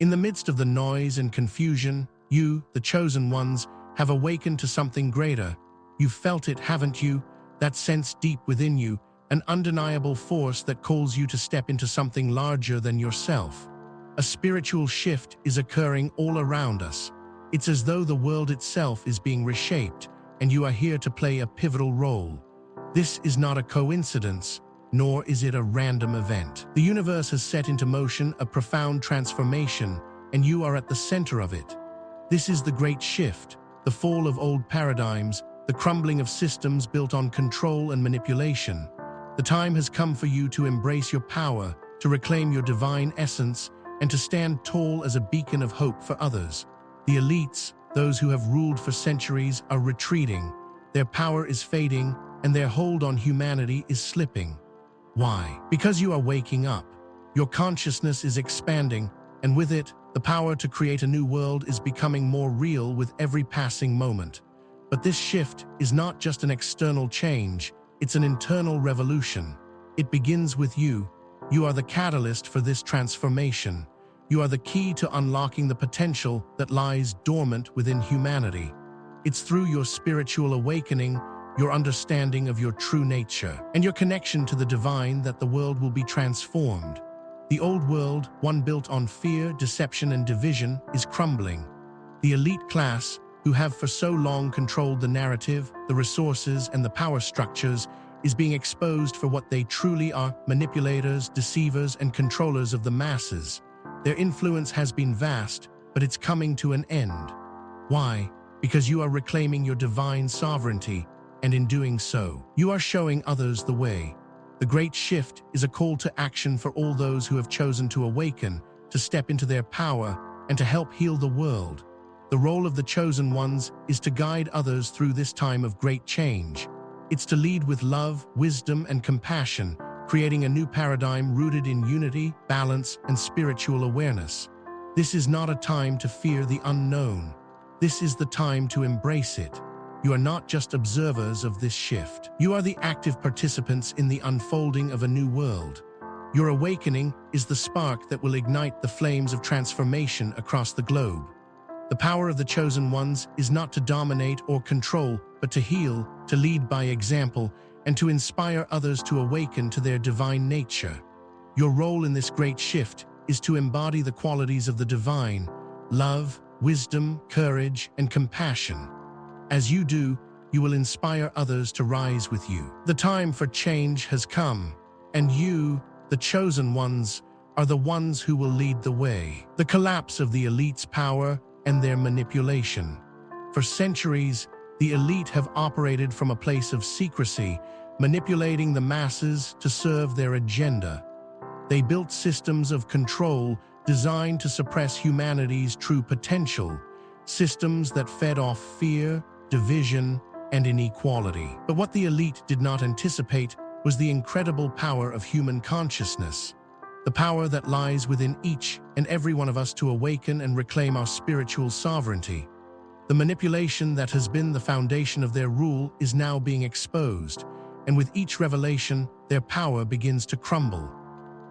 In the midst of the noise and confusion, you, the chosen ones, have awakened to something greater. You've felt it, haven't you? That sense deep within you, an undeniable force that calls you to step into something larger than yourself. A spiritual shift is occurring all around us. It's as though the world itself is being reshaped, and you are here to play a pivotal role. This is not a coincidence, nor is it a random event. The universe has set into motion a profound transformation, and you are at the center of it. This is the great shift, the fall of old paradigms, the crumbling of systems built on control and manipulation. The time has come for you to embrace your power, to reclaim your divine essence, and to stand tall as a beacon of hope for others. The elites, those who have ruled for centuries, are retreating. Their power is fading, and their hold on humanity is slipping. Why? Because you are waking up. Your consciousness is expanding, and with it, the power to create a new world is becoming more real with every passing moment. But this shift is not just an external change, it's an internal revolution. It begins with you. You are the catalyst for this transformation. You are the key to unlocking the potential that lies dormant within humanity. It's through your spiritual awakening, your understanding of your true nature, and your connection to the divine that the world will be transformed. The old world, one built on fear, deception, and division, is crumbling. The elite class, who have for so long controlled the narrative, the resources, and the power structures, is being exposed for what they truly are: manipulators, deceivers, and controllers of the masses. Their influence has been vast, but it's coming to an end. Why? Because you are reclaiming your divine sovereignty, and in doing so, you are showing others the way. The great shift is a call to action for all those who have chosen to awaken, to step into their power, and to help heal the world. The role of the chosen ones is to guide others through this time of great change. It's to lead with love, wisdom, and compassion, creating a new paradigm rooted in unity, balance, and spiritual awareness. This is not a time to fear the unknown. This is the time to embrace it. You are not just observers of this shift. You are the active participants in the unfolding of a new world. Your awakening is the spark that will ignite the flames of transformation across the globe. The power of the chosen ones is not to dominate or control, but to heal, to lead by example, and to inspire others to awaken to their divine nature. Your role in this great shift is to embody the qualities of the divine: love, wisdom, courage, and compassion. As you do, you will inspire others to rise with you. The time for change has come, and you, the chosen ones, are the ones who will lead the way. The collapse of the elite's power and their manipulation. For centuries, the elite have operated from a place of secrecy, manipulating the masses to serve their agenda. They built systems of control designed to suppress humanity's true potential, systems that fed off fear, division, and inequality. But what the elite did not anticipate was the incredible power of human consciousness, the power that lies within each and every one of us to awaken and reclaim our spiritual sovereignty. The manipulation that has been the foundation of their rule is now being exposed, and with each revelation, their power begins to crumble.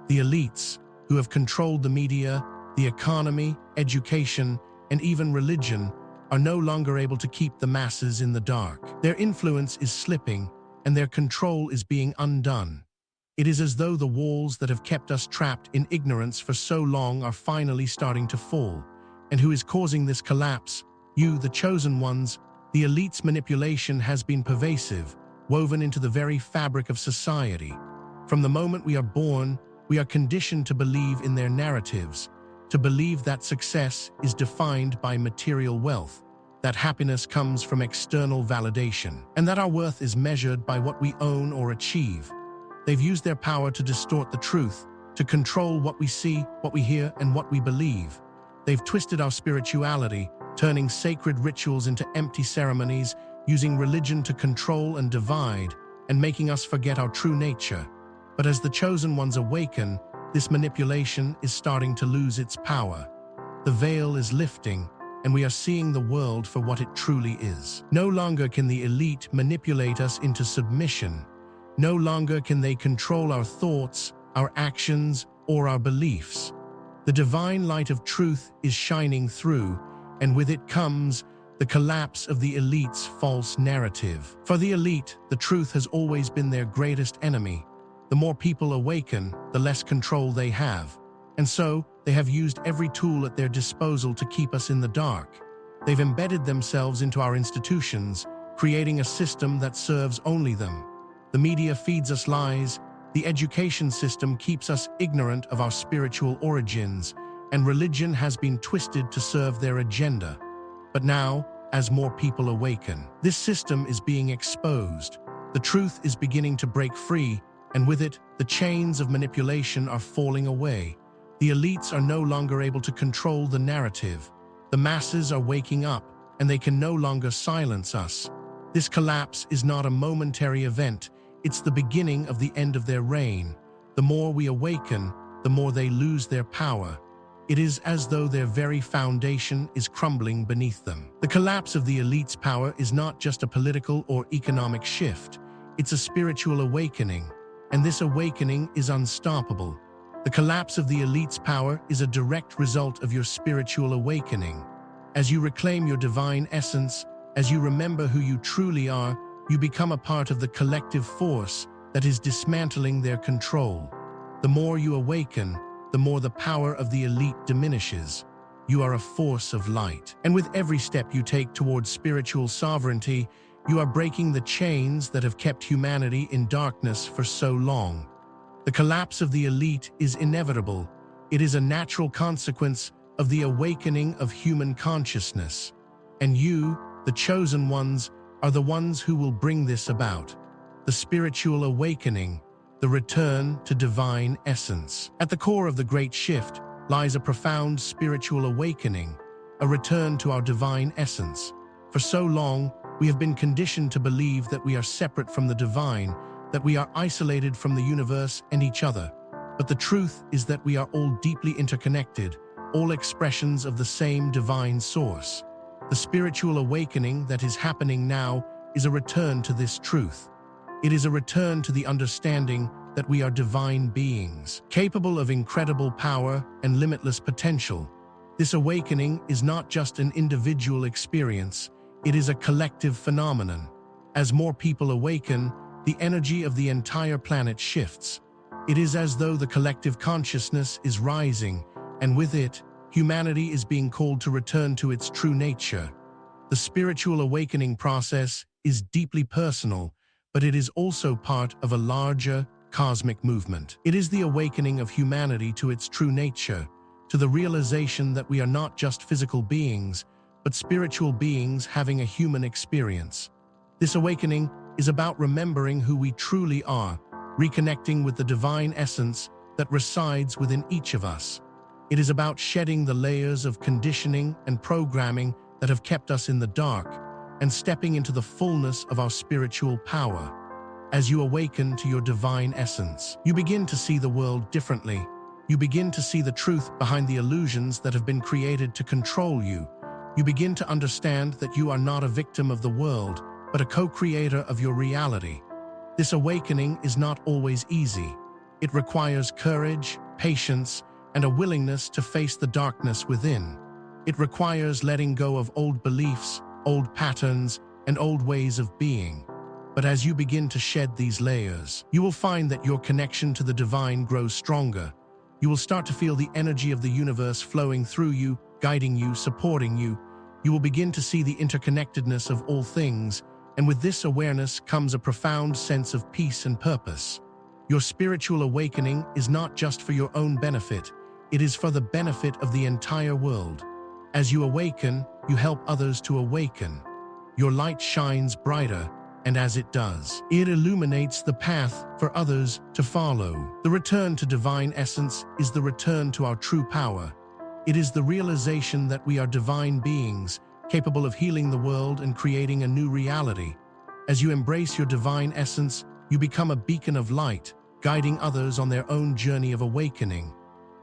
The elites, who have controlled the media, the economy, education, and even religion, are no longer able to keep the masses in the dark. Their influence is slipping, and their control is being undone. It is as though the walls that have kept us trapped in ignorance for so long are finally starting to fall. And who is causing this collapse? You, the chosen ones. The elite's manipulation has been pervasive, woven into the very fabric of society. From the moment we are born, we are conditioned to believe in their narratives, to believe that success is defined by material wealth, that happiness comes from external validation, and that our worth is measured by what we own or achieve. They've used their power to distort the truth, to control what we see, what we hear, and what we believe. They've twisted our spirituality, turning sacred rituals into empty ceremonies, using religion to control and divide, and making us forget our true nature. But as the chosen ones awaken, this manipulation is starting to lose its power. The veil is lifting, and we are seeing the world for what it truly is. No longer can the elite manipulate us into submission. No longer can they control our thoughts, our actions, or our beliefs. The divine light of truth is shining through, and with it comes the collapse of the elite's false narrative. For the elite, the truth has always been their greatest enemy. The more people awaken, the less control they have. And so, they have used every tool at their disposal to keep us in the dark. They've embedded themselves into our institutions, creating a system that serves only them. The media feeds us lies, the education system keeps us ignorant of our spiritual origins, and religion has been twisted to serve their agenda. But now, as more people awaken, this system is being exposed. The truth is beginning to break free, and with it, the chains of manipulation are falling away. The elites are no longer able to control the narrative. The masses are waking up, and they can no longer silence us. This collapse is not a momentary event, it's the beginning of the end of their reign. The more we awaken, the more they lose their power. It is as though their very foundation is crumbling beneath them. The collapse of the elite's power is not just a political or economic shift, it's a spiritual awakening, and this awakening is unstoppable. The collapse of the elite's power is a direct result of your spiritual awakening. As you reclaim your divine essence, as you remember who you truly are, you become a part of the collective force that is dismantling their control. The more you awaken, the more the power of the elite diminishes. You are a force of light. And with every step you take towards spiritual sovereignty, you are breaking the chains that have kept humanity in darkness for so long. The collapse of the elite is inevitable. It is a natural consequence of the awakening of human consciousness. And you, the chosen ones, are the ones who will bring this about. The spiritual awakening, the return to divine essence. At the core of the great shift lies a profound spiritual awakening, a return to our divine essence. For so long, we have been conditioned to believe that we are separate from the divine, that we are isolated from the universe and each other. But the truth is that we are all deeply interconnected, all expressions of the same divine source. The spiritual awakening that is happening now is a return to this truth. It is a return to the understanding that we are divine beings, capable of incredible power and limitless potential. This awakening is not just an individual experience, it is a collective phenomenon. As more people awaken, the energy of the entire planet shifts. It is as though the collective consciousness is rising, and with it, humanity is being called to return to its true nature. The spiritual awakening process is deeply personal, but it is also part of a larger, cosmic movement. It is the awakening of humanity to its true nature, to the realization that we are not just physical beings, but spiritual beings having a human experience. This awakening is about remembering who we truly are, reconnecting with the divine essence that resides within each of us. It is about shedding the layers of conditioning and programming that have kept us in the dark and stepping into the fullness of our spiritual power. As you awaken to your divine essence, you begin to see the world differently. You begin to see the truth behind the illusions that have been created to control you. You begin to understand that you are not a victim of the world, but a co-creator of your reality. This awakening is not always easy. It requires courage, patience, and a willingness to face the darkness within. It requires letting go of old beliefs, old patterns, and old ways of being. But as you begin to shed these layers, you will find that your connection to the divine grows stronger. You will start to feel the energy of the universe flowing through you, guiding you, supporting you. You will begin to see the interconnectedness of all things, and with this awareness comes a profound sense of peace and purpose. Your spiritual awakening is not just for your own benefit, it is for the benefit of the entire world. As you awaken, you help others to awaken. Your light shines brighter, and as it does, it illuminates the path for others to follow. The return to divine essence is the return to our true power. It is the realization that we are divine beings, capable of healing the world and creating a new reality. As you embrace your divine essence, you become a beacon of light, guiding others on their own journey of awakening.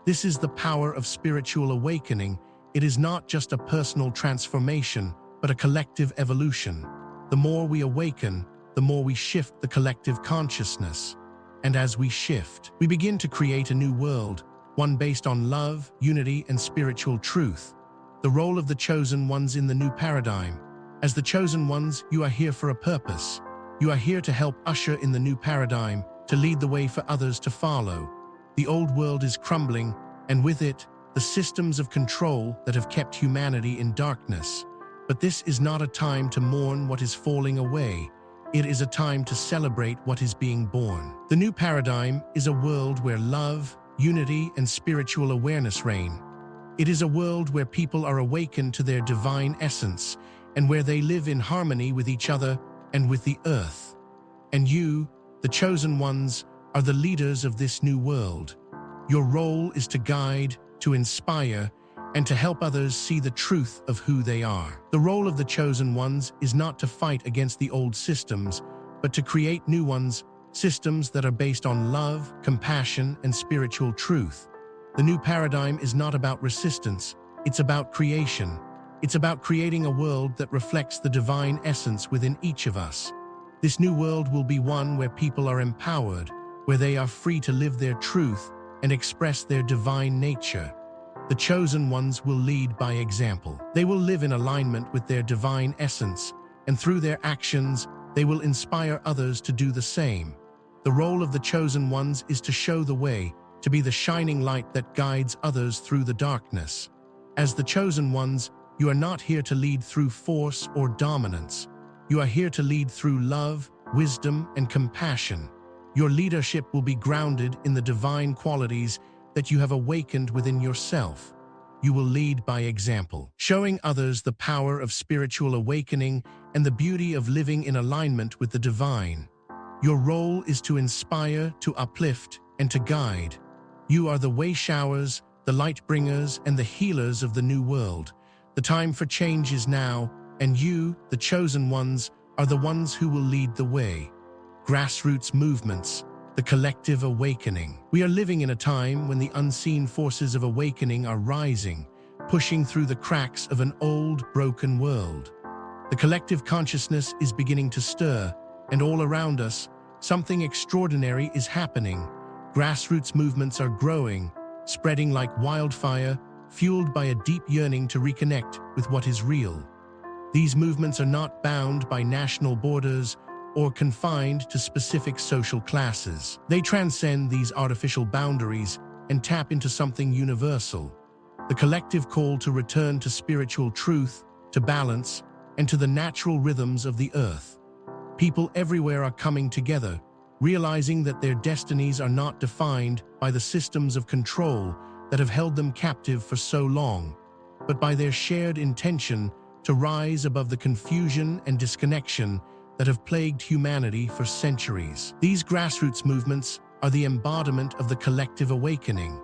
This is the power of spiritual awakening. It is not just a personal transformation, but a collective evolution. The more we awaken, the more we shift the collective consciousness. And as we shift, we begin to create a new world, one based on love, unity, and spiritual truth. The role of the chosen ones in the new paradigm. As the chosen ones, you are here for a purpose. You are here to help usher in the new paradigm, to lead the way for others to follow. The old world is crumbling, and with it, the systems of control that have kept humanity in darkness. But this is not a time to mourn what is falling away. It is a time to celebrate what is being born. The new paradigm is a world where love, unity, and spiritual awareness reign. It is a world where people are awakened to their divine essence and where they live in harmony with each other and with the earth. And you, the chosen ones, are the leaders of this new world. Your role is to guide, to inspire, and to help others see the truth of who they are. The role of the chosen ones is not to fight against the old systems, but to create new ones, systems that are based on love, compassion, and spiritual truth. The new paradigm is not about resistance, it's about creation. It's about creating a world that reflects the divine essence within each of us. This new world will be one where people are empowered, where they are free to live their truth and express their divine nature. The chosen ones will lead by example. They will live in alignment with their divine essence, and through their actions, they will inspire others to do the same. The role of the chosen ones is to show the way, to be the shining light that guides others through the darkness. As the chosen ones, you are not here to lead through force or dominance. You are here to lead through love, wisdom, and compassion. Your leadership will be grounded in the divine qualities that you have awakened within yourself. You will lead by example, showing others the power of spiritual awakening and the beauty of living in alignment with the divine. Your role is to inspire, to uplift, and to guide. You are the way showers, the light bringers, and the healers of the new world. The time for change is now, and you, the chosen ones, are the ones who will lead the way. Grassroots movements, the collective awakening. We are living in a time when the unseen forces of awakening are rising, pushing through the cracks of an old, broken world. The collective consciousness is beginning to stir, and all around us, something extraordinary is happening. Grassroots movements are growing, spreading like wildfire, fueled by a deep yearning to reconnect with what is real. These movements are not bound by national borders or confined to specific social classes. They transcend these artificial boundaries and tap into something universal. The collective call to return to spiritual truth, to balance, and to the natural rhythms of the earth. People everywhere are coming together, realizing that their destinies are not defined by the systems of control that have held them captive for so long, but by their shared intention to rise above the confusion and disconnection that have plagued humanity for centuries. These grassroots movements are the embodiment of the collective awakening.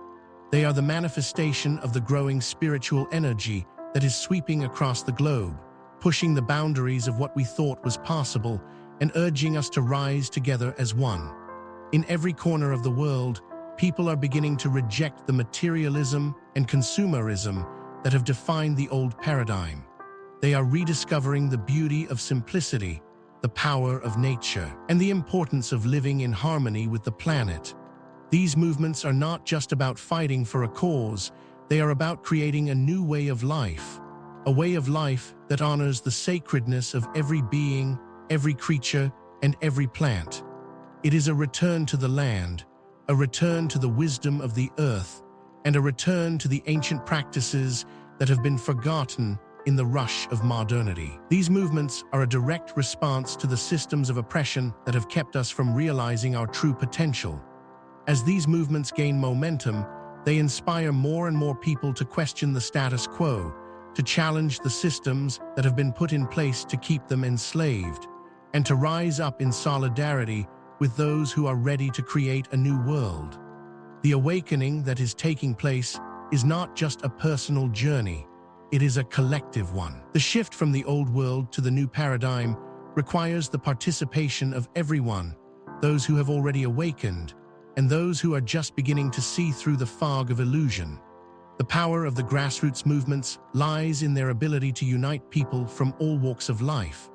They are the manifestation of the growing spiritual energy that is sweeping across the globe, pushing the boundaries of what we thought was possible and urging us to rise together as one. In every corner of the world, people are beginning to reject the materialism and consumerism that have defined the old paradigm. They are rediscovering the beauty of simplicity, the power of nature, and the importance of living in harmony with the planet. These movements are not just about fighting for a cause, they are about creating a new way of life, a way of life that honors the sacredness of every being, every creature, and every plant. It is a return to the land, a return to the wisdom of the earth, and a return to the ancient practices that have been forgotten in the rush of modernity. These movements are a direct response to the systems of oppression that have kept us from realizing our true potential. As these movements gain momentum, they inspire more and more people to question the status quo, to challenge the systems that have been put in place to keep them enslaved, and to rise up in solidarity with those who are ready to create a new world. The awakening that is taking place is not just a personal journey, it is a collective one. The shift from the old world to the new paradigm requires the participation of everyone, those who have already awakened, and those who are just beginning to see through the fog of illusion. The power of the grassroots movements lies in their ability to unite people from all walks of life.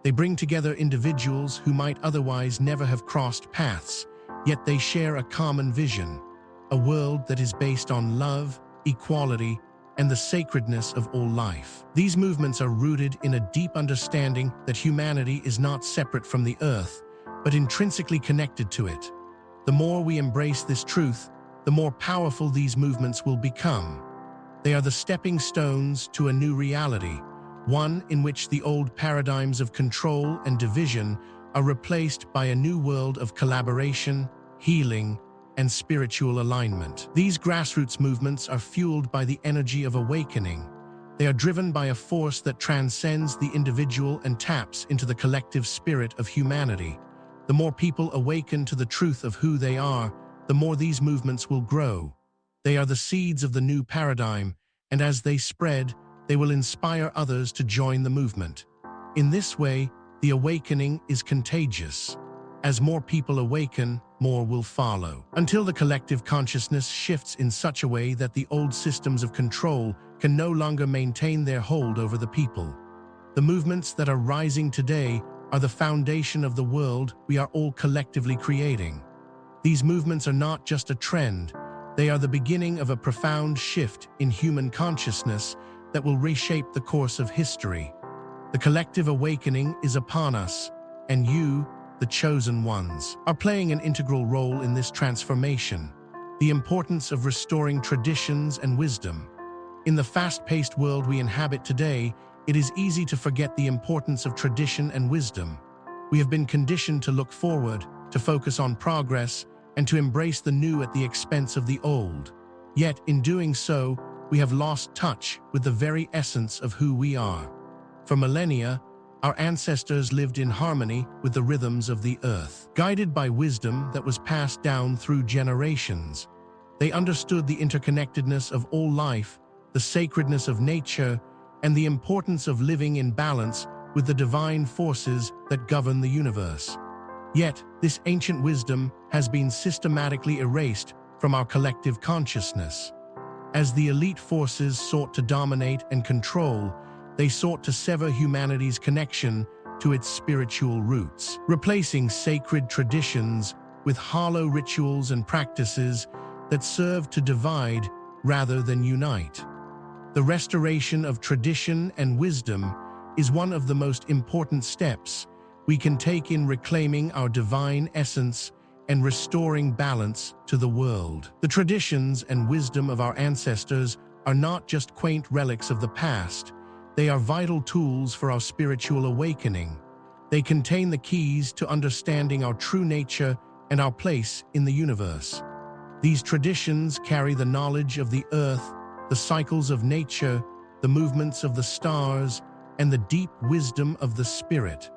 They bring together individuals who might otherwise never have crossed paths, yet they share a common vision, a world that is based on love, equality, and the sacredness of all life. These movements are rooted in a deep understanding that humanity is not separate from the earth, but intrinsically connected to it. The more we embrace this truth, the more powerful these movements will become. They are the stepping stones to a new reality, one in which the old paradigms of control and division are replaced by a new world of collaboration, healing, and spiritual alignment. These grassroots movements are fueled by the energy of awakening. They are driven by a force that transcends the individual and taps into the collective spirit of humanity. The more people awaken to the truth of who they are, the more these movements will grow. They are the seeds of the new paradigm, and as they spread, they will inspire others to join the movement. In this way, the awakening is contagious. As more people awaken, more will follow, until the collective consciousness shifts in such a way that the old systems of control can no longer maintain their hold over the people. The movements that are rising today are the foundation of the world we are all collectively creating. These movements are not just a trend, they are the beginning of a profound shift in human consciousness that will reshape the course of history. The collective awakening is upon us, and you, the chosen ones, are playing an integral role in this transformation. The importance of restoring traditions and wisdom. In the fast-paced world we inhabit today, it is easy to forget the importance of tradition and wisdom. We have been conditioned to look forward, to focus on progress, and to embrace the new at the expense of the old. Yet, in doing so, we have lost touch with the very essence of who we are. For millennia, our ancestors lived in harmony with the rhythms of the earth. Guided by wisdom that was passed down through generations, they understood the interconnectedness of all life, the sacredness of nature, and the importance of living in balance with the divine forces that govern the universe. Yet, this ancient wisdom has been systematically erased from our collective consciousness. As the elite forces sought to dominate and control, they sought to sever humanity's connection to its spiritual roots, replacing sacred traditions with hollow rituals and practices that serve to divide rather than unite. The restoration of tradition and wisdom is one of the most important steps we can take in reclaiming our divine essence and restoring balance to the world. The traditions and wisdom of our ancestors are not just quaint relics of the past. They are vital tools for our spiritual awakening. They contain the keys to understanding our true nature and our place in the universe. These traditions carry the knowledge of the earth, the cycles of nature, the movements of the stars, and the deep wisdom of the spirit.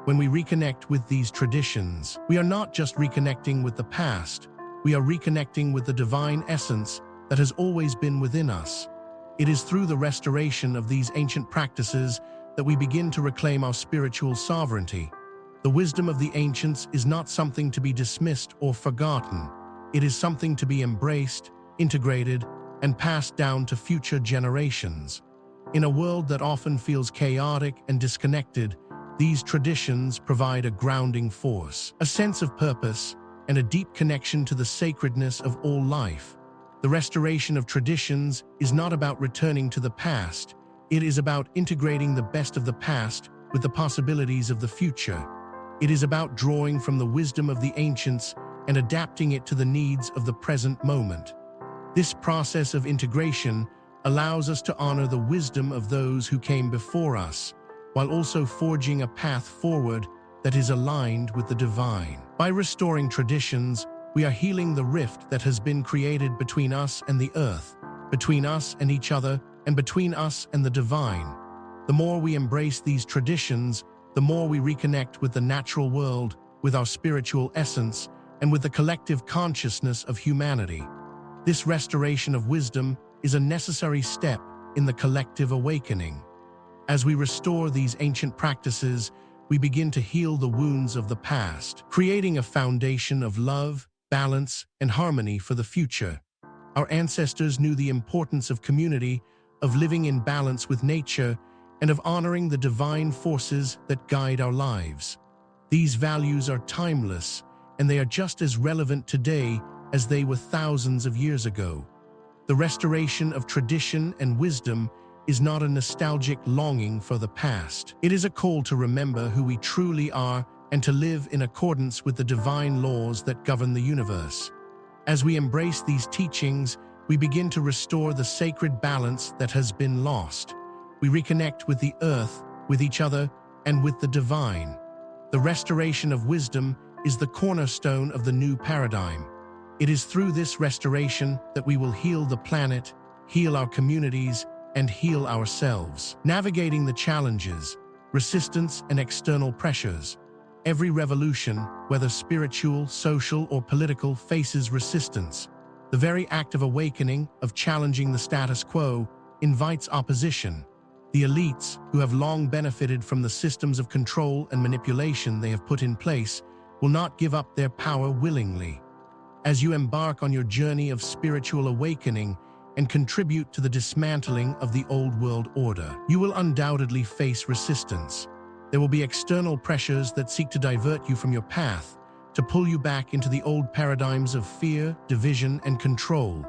When we reconnect with these traditions, we are not just reconnecting with the past, we are reconnecting with the divine essence that has always been within us. It is through the restoration of these ancient practices that we begin to reclaim our spiritual sovereignty. The wisdom of the ancients is not something to be dismissed or forgotten. It is something to be embraced, integrated, and passed down to future generations. In a world that often feels chaotic and disconnected, these traditions provide a grounding force, a sense of purpose, and a deep connection to the sacredness of all life. The restoration of traditions is not about returning to the past. It is about integrating the best of the past with the possibilities of the future. It is about drawing from the wisdom of the ancients and adapting it to the needs of the present moment. This process of integration allows us to honor the wisdom of those who came before us, while also forging a path forward that is aligned with the divine. By restoring traditions, we are healing the rift that has been created between us and the earth, between us and each other, and between us and the divine. The more we embrace these traditions, the more we reconnect with the natural world, with our spiritual essence, and with the collective consciousness of humanity. This restoration of wisdom is a necessary step in the collective awakening. As we restore these ancient practices, we begin to heal the wounds of the past, creating a foundation of love, balance, and harmony for the future. Our ancestors knew the importance of community, of living in balance with nature, and of honoring the divine forces that guide our lives. These values are timeless, and they are just as relevant today as they were thousands of years ago. The restoration of tradition and wisdom is not a nostalgic longing for the past. It is a call to remember who we truly are and to live in accordance with the divine laws that govern the universe. As we embrace these teachings, we begin to restore the sacred balance that has been lost. We reconnect with the earth, with each other, and with the divine. The restoration of wisdom is the cornerstone of the new paradigm. It is through this restoration that we will heal the planet, heal our communities, and heal ourselves. Navigating the challenges, resistance, and external pressures. Every revolution, whether spiritual, social, or political, faces resistance. The very act of awakening, of challenging the status quo, invites opposition. The elites, who have long benefited from the systems of control and manipulation they have put in place, will not give up their power willingly. As you embark on your journey of spiritual awakening and contribute to the dismantling of the old world order, you will undoubtedly face resistance. There will be external pressures that seek to divert you from your path, to pull you back into the old paradigms of fear, division, and control.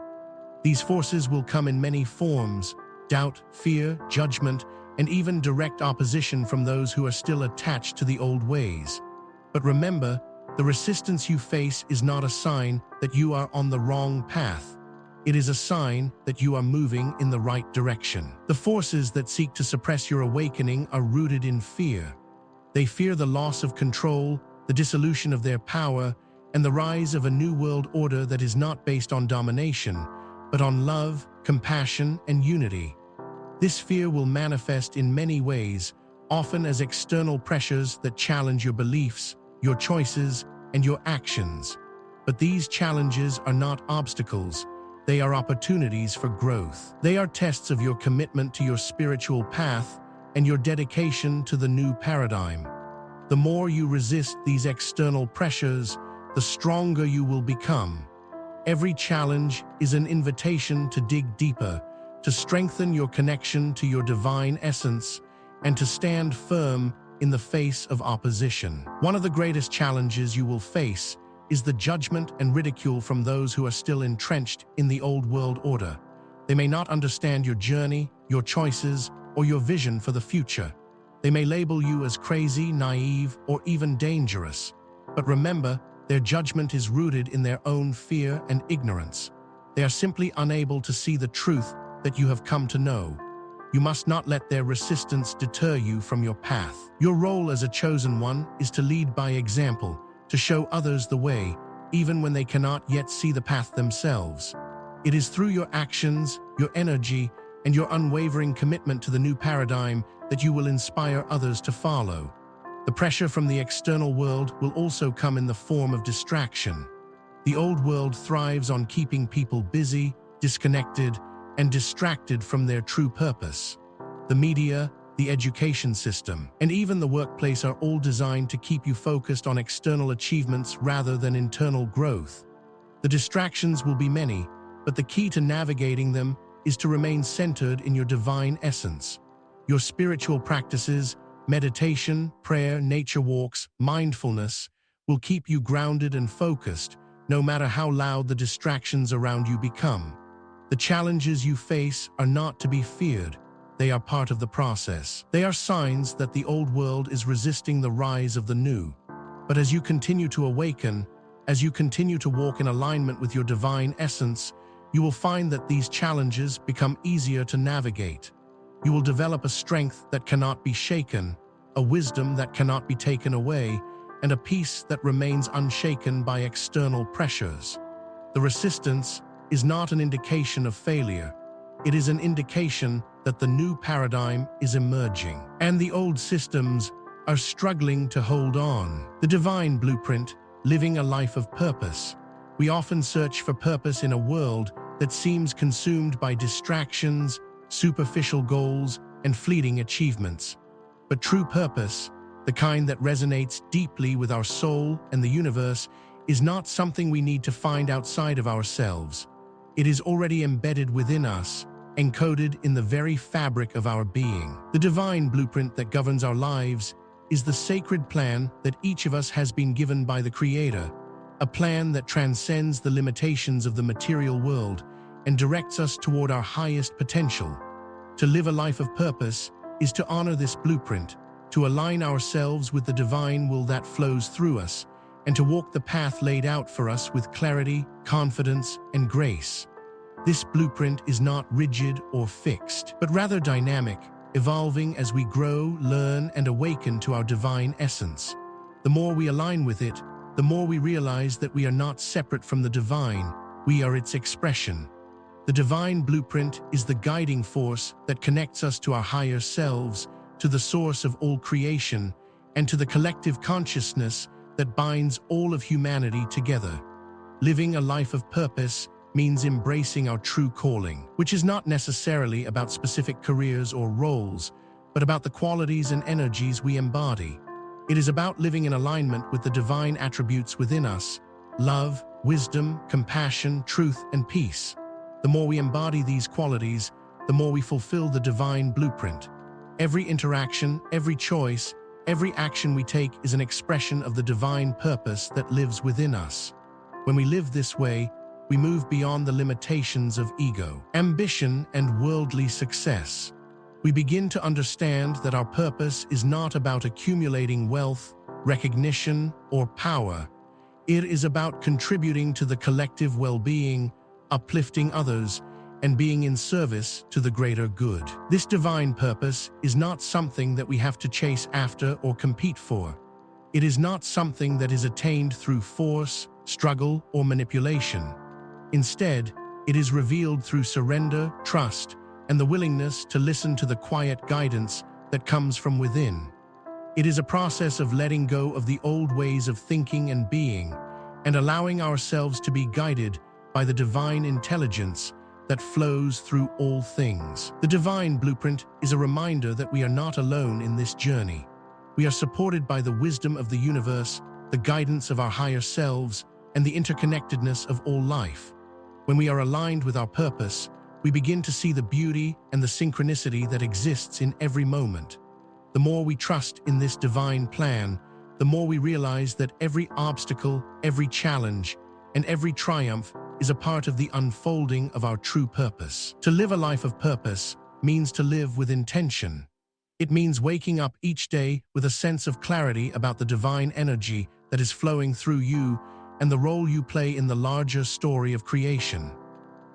These forces will come in many forms: doubt, fear, judgment, and even direct opposition from those who are still attached to the old ways. But remember, the resistance you face is not a sign that you are on the wrong path. It is a sign that you are moving in the right direction. The forces that seek to suppress your awakening are rooted in fear. They fear the loss of control, the dissolution of their power, and the rise of a new world order that is not based on domination, but on love, compassion, and unity. This fear will manifest in many ways, often as external pressures that challenge your beliefs, your choices, and your actions. But these challenges are not obstacles. They are opportunities for growth. They are tests of your commitment to your spiritual path and your dedication to the new paradigm. The more you resist these external pressures, the stronger you will become. Every challenge is an invitation to dig deeper, to strengthen your connection to your divine essence, and to stand firm in the face of opposition. One of the greatest challenges you will face is the judgment and ridicule from those who are still entrenched in the old world order. They may not understand your journey, your choices, or your vision for the future. They may label you as crazy, naive, or even dangerous. But remember, their judgment is rooted in their own fear and ignorance. They are simply unable to see the truth that you have come to know. You must not let their resistance deter you from your path. Your role as a chosen one is to lead by example, to show others the way, even when they cannot yet see the path themselves. It is through your actions, your energy, and your unwavering commitment to the new paradigm that you will inspire others to follow. The pressure from the external world will also come in the form of distraction. The old world thrives on keeping people busy, disconnected, and distracted from their true purpose. The media, the education system, and even the workplace are all designed to keep you focused on external achievements rather than internal growth. The distractions will be many, but the key to navigating them is to remain centered in your divine essence. Your spiritual practices, meditation, prayer, nature walks, mindfulness, will keep you grounded and focused, no matter how loud the distractions around you become. The challenges you face are not to be feared. They are part of the process. They are signs that the old world is resisting the rise of the new. But as you continue to awaken, as you continue to walk in alignment with your divine essence, you will find that these challenges become easier to navigate. You will develop a strength that cannot be shaken, a wisdom that cannot be taken away, and a peace that remains unshaken by external pressures. The resistance is not an indication of failure. It is an indication that the new paradigm is emerging, and the old systems are struggling to hold on. The divine blueprint, living a life of purpose. We often search for purpose in a world that seems consumed by distractions, superficial goals, and fleeting achievements. But true purpose, the kind that resonates deeply with our soul and the universe, is not something we need to find outside of ourselves. It is already embedded within us, encoded in the very fabric of our being. The divine blueprint that governs our lives is the sacred plan that each of us has been given by the Creator. a plan that transcends the limitations of the material world and directs us toward our highest potential. To live a life of purpose is to honor this blueprint, to align ourselves with the divine will that flows through us, and to walk the path laid out for us with clarity, confidence, and grace. This blueprint is not rigid or fixed, but rather dynamic, evolving as we grow, learn, and awaken to our divine essence. The more we align with it, the more we realize that we are not separate from the divine, we are its expression. The divine blueprint is the guiding force that connects us to our higher selves, to the source of all creation, and to the collective consciousness that binds all of humanity together. Living a life of purpose means embracing our true calling, which is not necessarily about specific careers or roles, but about the qualities and energies we embody. It is about living in alignment with the divine attributes within us: love, wisdom, compassion, truth, and peace. The more we embody these qualities, the more we fulfill the divine blueprint. Every interaction, every choice, every action we take is an expression of the divine purpose that lives within us. When we live this way, we move beyond the limitations of ego, ambition, and worldly success. We begin to understand that our purpose is not about accumulating wealth, recognition, or power. It is about contributing to the collective well-being, uplifting others, and being in service to the greater good. This divine purpose is not something that we have to chase after or compete for. It is not something that is attained through force, struggle, or manipulation. Instead, it is revealed through surrender, trust, and the willingness to listen to the quiet guidance that comes from within. It is a process of letting go of the old ways of thinking and being, and allowing ourselves to be guided by the divine intelligence that flows through all things. The divine blueprint is a reminder that we are not alone in this journey. We are supported by the wisdom of the universe, the guidance of our higher selves, and the interconnectedness of all life. When we are aligned with our purpose, we begin to see the beauty and the synchronicity that exists in every moment. The more we trust in this divine plan, the more we realize that every obstacle, every challenge, and every triumph is a part of the unfolding of our true purpose. To live a life of purpose means to live with intention. It means waking up each day with a sense of clarity about the divine energy that is flowing through you and the role you play in the larger story of creation.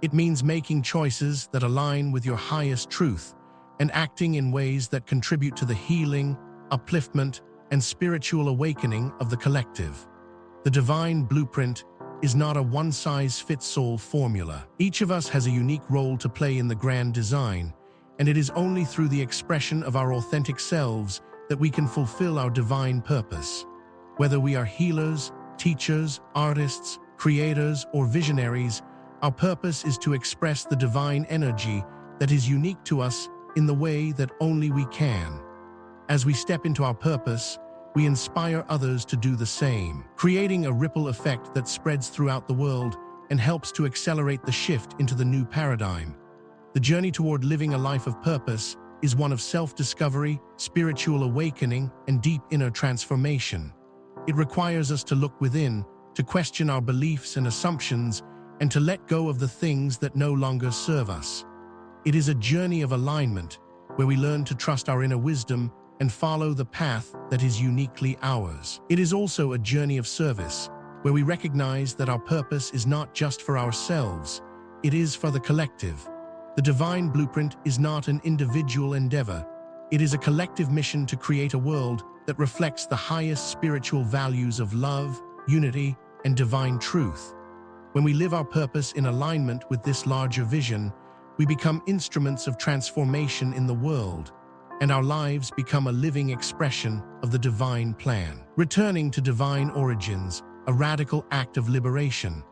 It means making choices that align with your highest truth and acting in ways that contribute to the healing, upliftment, and spiritual awakening of the collective. The divine blueprint is not a one-size-fits-all formula. Each of us has a unique role to play in the grand design, and it is only through the expression of our authentic selves that we can fulfill our divine purpose. Whether we are healers, teachers, artists, creators, or visionaries, our purpose is to express the divine energy that is unique to us in the way that only we can. As we step into our purpose, we inspire others to do the same, creating a ripple effect that spreads throughout the world and helps to accelerate the shift into the new paradigm. The journey toward living a life of purpose is one of self-discovery, spiritual awakening, and deep inner transformation. It requires us to look within, to question our beliefs and assumptions, and to let go of the things that no longer serve us. It is a journey of alignment, where we learn to trust our inner wisdom and follow the path that is uniquely ours. It is also a journey of service, where we recognize that our purpose is not just for ourselves, it is for the collective. The divine blueprint is not an individual endeavor. It is a collective mission to create a world that reflects the highest spiritual values of love, unity, and divine truth. When we live our purpose in alignment with this larger vision, we become instruments of transformation in the world, and our lives become a living expression of the divine plan. Returning to divine origins, a radical act of liberation.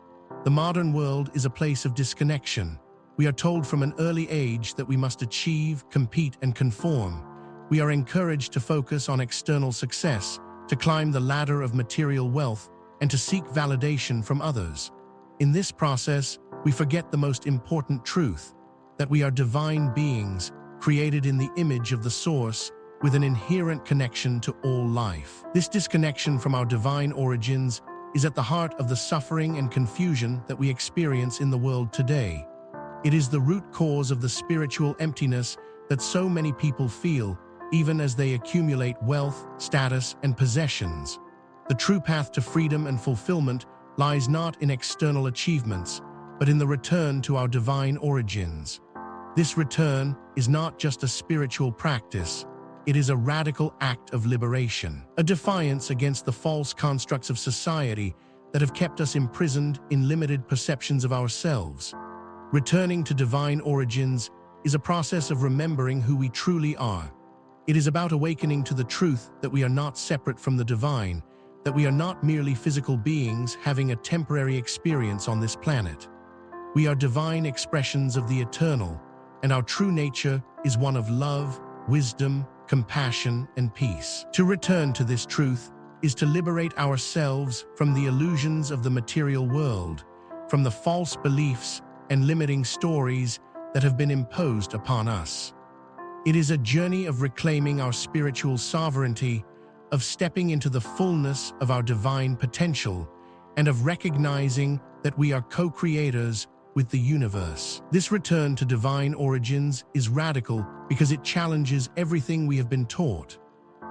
The modern world is a place of disconnection. We are told from an early age that we must achieve, compete, and conform. We are encouraged to focus on external success, to climb the ladder of material wealth, and to seek validation from others. In this process, we forget the most important truth, that we are divine beings, created in the image of the Source, with an inherent connection to all life. This disconnection from our divine origins is at the heart of the suffering and confusion that we experience in the world today. It is the root cause of the spiritual emptiness that so many people feel, even as they accumulate wealth, status, and possessions. The true path to freedom and fulfillment lies not in external achievements, but in the return to our divine origins. This return is not just a spiritual practice, it is a radical act of liberation, a defiance against the false constructs of society that have kept us imprisoned in limited perceptions of ourselves. Returning to divine origins is a process of remembering who we truly are. It is about awakening to the truth that we are not separate from the divine, that we are not merely physical beings having a temporary experience on this planet. We are divine expressions of the eternal, and our true nature is one of love, wisdom, compassion, and peace. To return to this truth is to liberate ourselves from the illusions of the material world, from the false beliefs and limiting stories that have been imposed upon us. It is a journey of reclaiming our spiritual sovereignty, of stepping into the fullness of our divine potential, and of recognizing that we are co-creators with the universe. This return to divine origins is radical because it challenges everything we have been taught.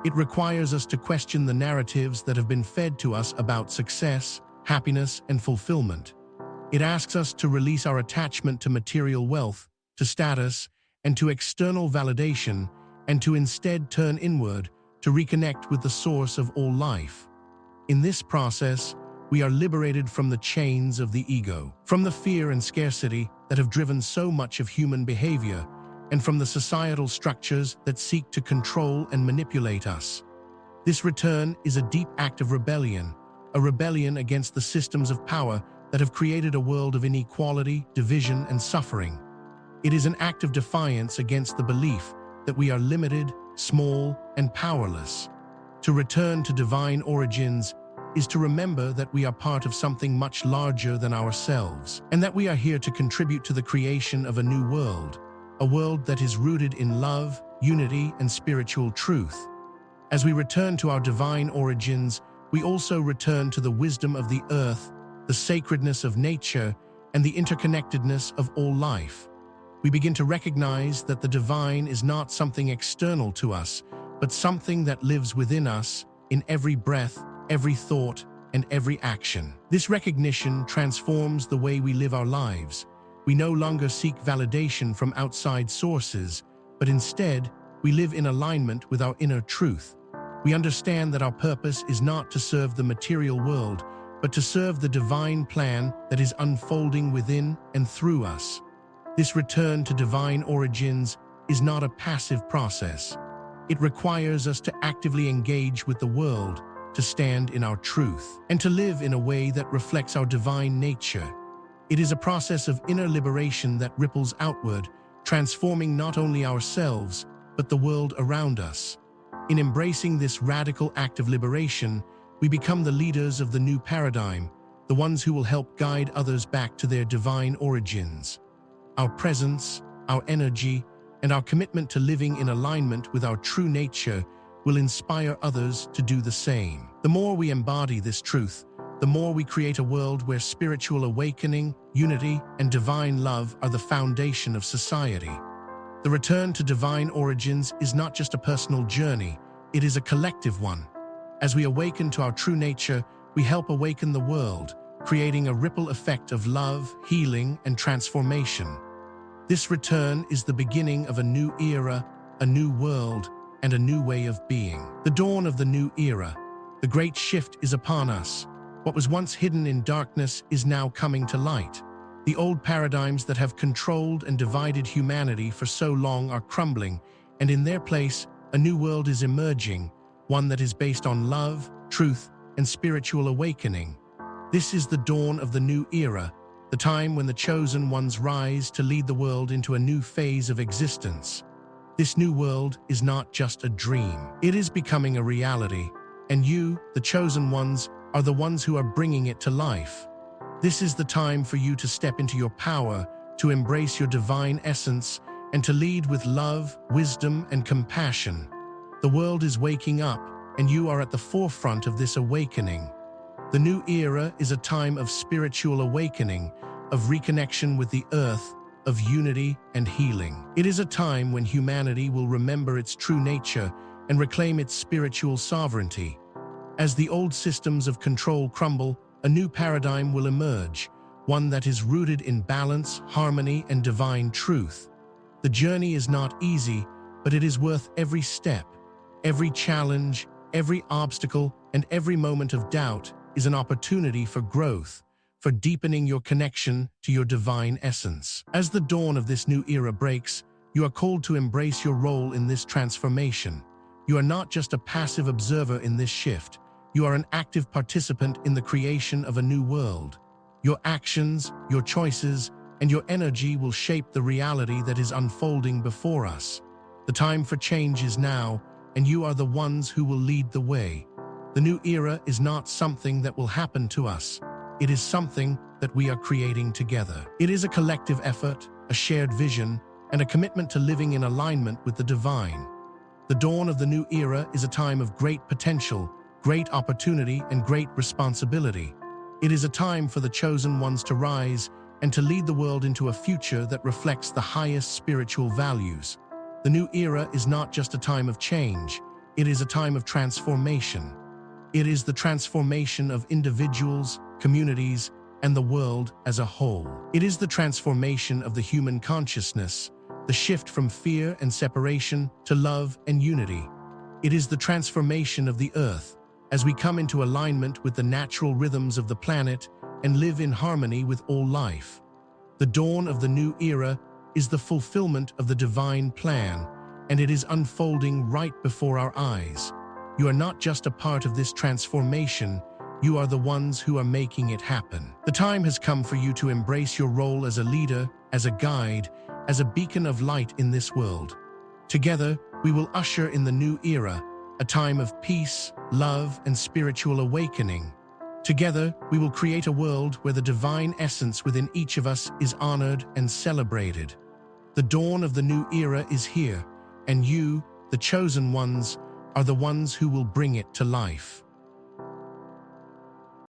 It requires us to question the narratives that have been fed to us about success, happiness, and fulfillment. It asks us to release our attachment to material wealth, to status, and to external validation, and to instead turn inward to reconnect with the source of all life. In this process, we are liberated from the chains of the ego, from the fear and scarcity that have driven so much of human behavior, and from the societal structures that seek to control and manipulate us. This return is a deep act of rebellion, a rebellion against the systems of power that have created a world of inequality, division, and suffering. It is an act of defiance against the belief that we are limited, small, and powerless. To return to divine origins is to remember that we are part of something much larger than ourselves, and that we are here to contribute to the creation of a new world, a world that is rooted in love, unity, and spiritual truth. As we return to our divine origins, we also return to the wisdom of the earth, the sacredness of nature, and the interconnectedness of all life. We begin to recognize that the divine is not something external to us, but something that lives within us, in every breath, every thought, and every action. This recognition transforms the way we live our lives. We no longer seek validation from outside sources, but instead, we live in alignment with our inner truth. We understand that our purpose is not to serve the material world, but to serve the divine plan that is unfolding within and through us. This return to divine origins is not a passive process. It requires us to actively engage with the world, to stand in our truth, and to live in a way that reflects our divine nature. It is a process of inner liberation that ripples outward, transforming not only ourselves, but the world around us. In embracing this radical act of liberation, we become the leaders of the new paradigm, the ones who will help guide others back to their divine origins. Our presence, our energy, and our commitment to living in alignment with our true nature will inspire others to do the same. The more we embody this truth, the more we create a world where spiritual awakening, unity, and divine love are the foundation of society. The return to divine origins is not just a personal journey, it is a collective one. As we awaken to our true nature, we help awaken the world, creating a ripple effect of love, healing, and transformation. This return is the beginning of a new era, a new world, and a new way of being. The dawn of the new era. The great shift is upon us. What was once hidden in darkness is now coming to light. The old paradigms that have controlled and divided humanity for so long are crumbling, and in their place, a new world is emerging, one that is based on love, truth, and spiritual awakening. This is the dawn of the new era, the time when the chosen ones rise to lead the world into a new phase of existence. This new world is not just a dream. It is becoming a reality, and you, the chosen ones, are the ones who are bringing it to life. This is the time for you to step into your power, to embrace your divine essence, and to lead with love, wisdom, and compassion. The world is waking up, and you are at the forefront of this awakening. The new era is a time of spiritual awakening, of reconnection with the earth, of unity and healing. It is a time when humanity will remember its true nature and reclaim its spiritual sovereignty. As the old systems of control crumble, a new paradigm will emerge, one that is rooted in balance, harmony, and divine truth. The journey is not easy, but it is worth every step. Every challenge, every obstacle, and every moment of doubt is an opportunity for growth, for deepening your connection to your divine essence. As the dawn of this new era breaks, you are called to embrace your role in this transformation. You are not just a passive observer in this shift. You are an active participant in the creation of a new world. Your actions, your choices, and your energy will shape the reality that is unfolding before us. The time for change is now, and you are the ones who will lead the way. The new era is not something that will happen to us. It is something that we are creating together. It is a collective effort, a shared vision, and a commitment to living in alignment with the divine. The dawn of the new era is a time of great potential, great opportunity, and great responsibility. It is a time for the chosen ones to rise and to lead the world into a future that reflects the highest spiritual values. The new era is not just a time of change, it is a time of transformation. It is the transformation of individuals, communities, and the world as a whole. It is the transformation of the human consciousness, the shift from fear and separation to love and unity. It is the transformation of the earth, as we come into alignment with the natural rhythms of the planet and live in harmony with all life. The dawn of the new era is the fulfillment of the divine plan, and it is unfolding right before our eyes. You are not just a part of this transformation, you are the ones who are making it happen. The time has come for you to embrace your role as a leader, as a guide, as a beacon of light in this world. Together, we will usher in the new era, a time of peace, love, and spiritual awakening. Together, we will create a world where the divine essence within each of us is honored and celebrated. The dawn of the new era is here, and you, the chosen ones, are the ones who will bring it to life.